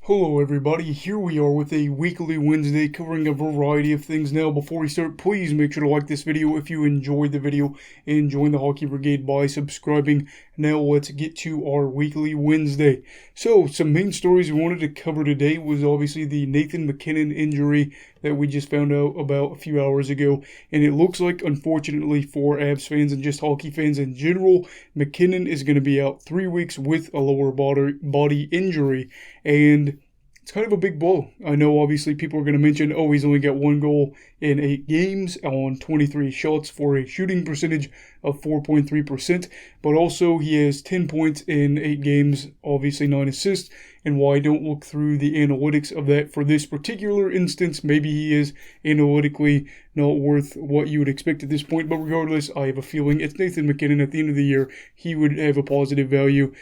Hello everybody, here we are with a weekly Wednesday covering a variety of things. Now before we start, please make sure to like this video if you enjoyed the video and join the Hockey Brigade by subscribing. Now let's get to our weekly Wednesday. So some main stories we wanted to cover today was obviously the Nathan MacKinnon injury that we just found out about a few hours ago. And it looks like, unfortunately for Avs fans and just hockey fans in general, MacKinnon is going to be out 3 weeks with a lower body injury. And it's kind of a big blow. I know obviously people are going to mention, oh, he's only got 1 goal in 8 games on 23 shots for a shooting percentage of 4.3%. But also he has 10 points in 8 games, obviously 9 assists. And while I don't look through the analytics of that for this particular instance, maybe he is analytically not worth what you would expect at this point. But regardless, I have a feeling it's Nathan MacKinnon. At the end of the year, he would have a positive value.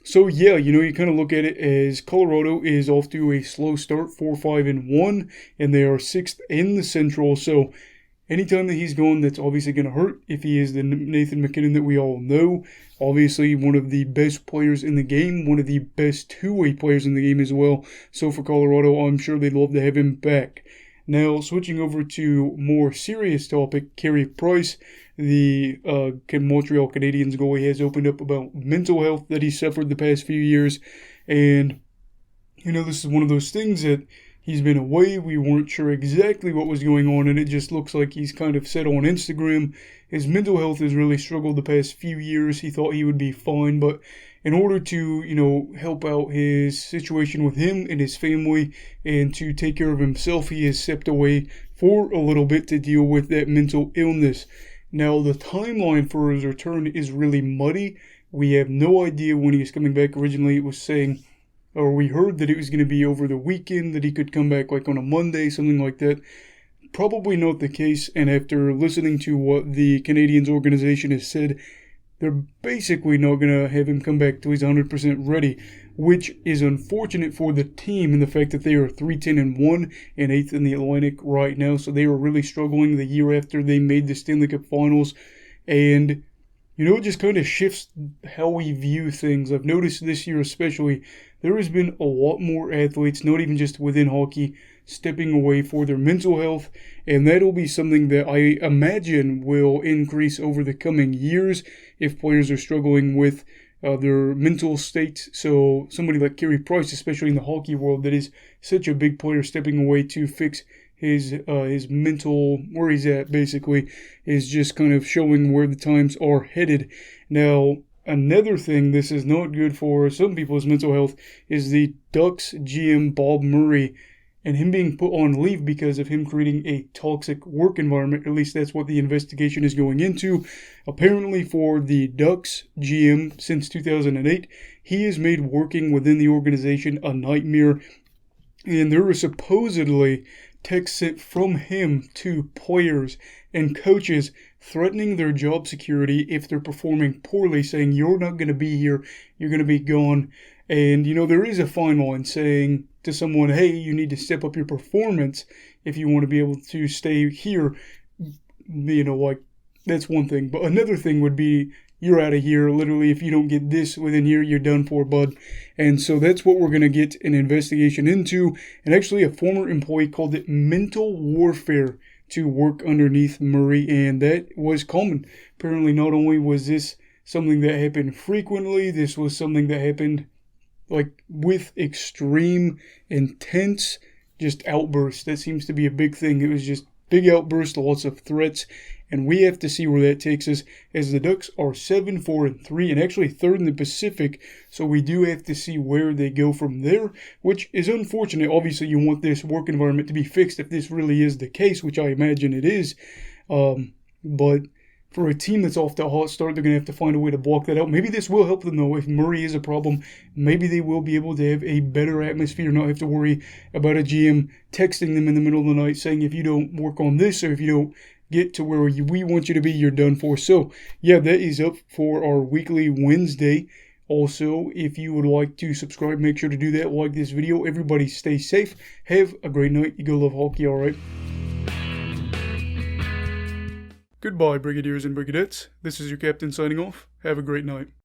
So yeah, you kind of look at it as Colorado is off to a slow start, 4-5-1, and they are 6th in the Central. So anytime that he's gone, that's obviously going to hurt if he is the Nathan MacKinnon that we all know. Obviously, one of the best players in the game, one of the best two-way players in the game as well. So for Colorado, I'm sure they'd love to have him back. Now, switching over to more serious topic, Carey Price, the Montreal Canadiens goalie, has opened up about mental health that he suffered the past few years. And, this is one of those things that he's been away. We weren't sure exactly what was going on, and it just looks like he's kind of said on Instagram his mental health has really struggled the past few years. He thought he would be fine, but in order to, help out his situation with him and his family and to take care of himself, he has stepped away for a little bit to deal with that mental illness. Now, the timeline for his return is really muddy. We have no idea when he is coming back. Originally, it was saying, or we heard that it was going to be over the weekend, that he could come back like on a Monday, something like that. Probably not the case, and after listening to what the Canadiens organization has said, they're basically not going to have him come back till he's 100% ready, which is unfortunate for the team in the fact that they are 3-10-1 and 8th in the Atlantic right now. So they were really struggling the year after they made the Stanley Cup Finals. And, it just kind of shifts how we view things. I've noticed this year especially, there has been a lot more athletes, not even just within hockey, stepping away for their mental health, and that'll be something that I imagine will increase over the coming years if players are struggling with their mental state. So somebody like Carey Price, especially in the hockey world, that is such a big player, stepping away to fix his mental, where he's at basically, is just kind of showing where the times are headed. Now, another thing this is not good for some people's mental health is the Ducks GM Bob Murray and him being put on leave because of him creating a toxic work environment. At least that's what the investigation is going into. Apparently for the Ducks GM since 2008, he has made working within the organization a nightmare. And there were supposedly texts sent from him to players and coaches threatening their job security if they're performing poorly, saying, you're not going to be here, you're going to be gone. And, there is a fine line saying to someone, hey, you need to step up your performance if you want to be able to stay here. That's one thing. But another thing would be, you're out of here. Literally, if you don't get this within here, you're done for, bud. And so that's what we're going to get an investigation into. And actually, a former employee called it mental warfare to work underneath Murray, and that was common. Apparently, not only was this something that happened frequently, this was something that happened with extreme, intense, just outbursts. That seems to be a big thing. It was just big outbursts, lots of threats, and we have to see where that takes us, as the Ducks are 7-4-3 and actually 3rd in the Pacific. So we do have to see where they go from there, which is unfortunate. Obviously, you want this work environment to be fixed if this really is the case, which I imagine it is. But for a team that's off to a hot start, they're going to have to find a way to block that out. Maybe this will help them, though. If Murray is a problem, maybe they will be able to have a better atmosphere, not have to worry about a GM texting them in the middle of the night saying, if you don't work on this or if you don't get to where we want you to be, you're done for. So, yeah, that is up for our weekly Wednesday. Also, if you would like to subscribe, make sure to do that. Like this video. Everybody stay safe. Have a great night. You go love hockey, all right? Goodbye, Brigadiers and Brigadettes. This is your captain signing off. Have a great night.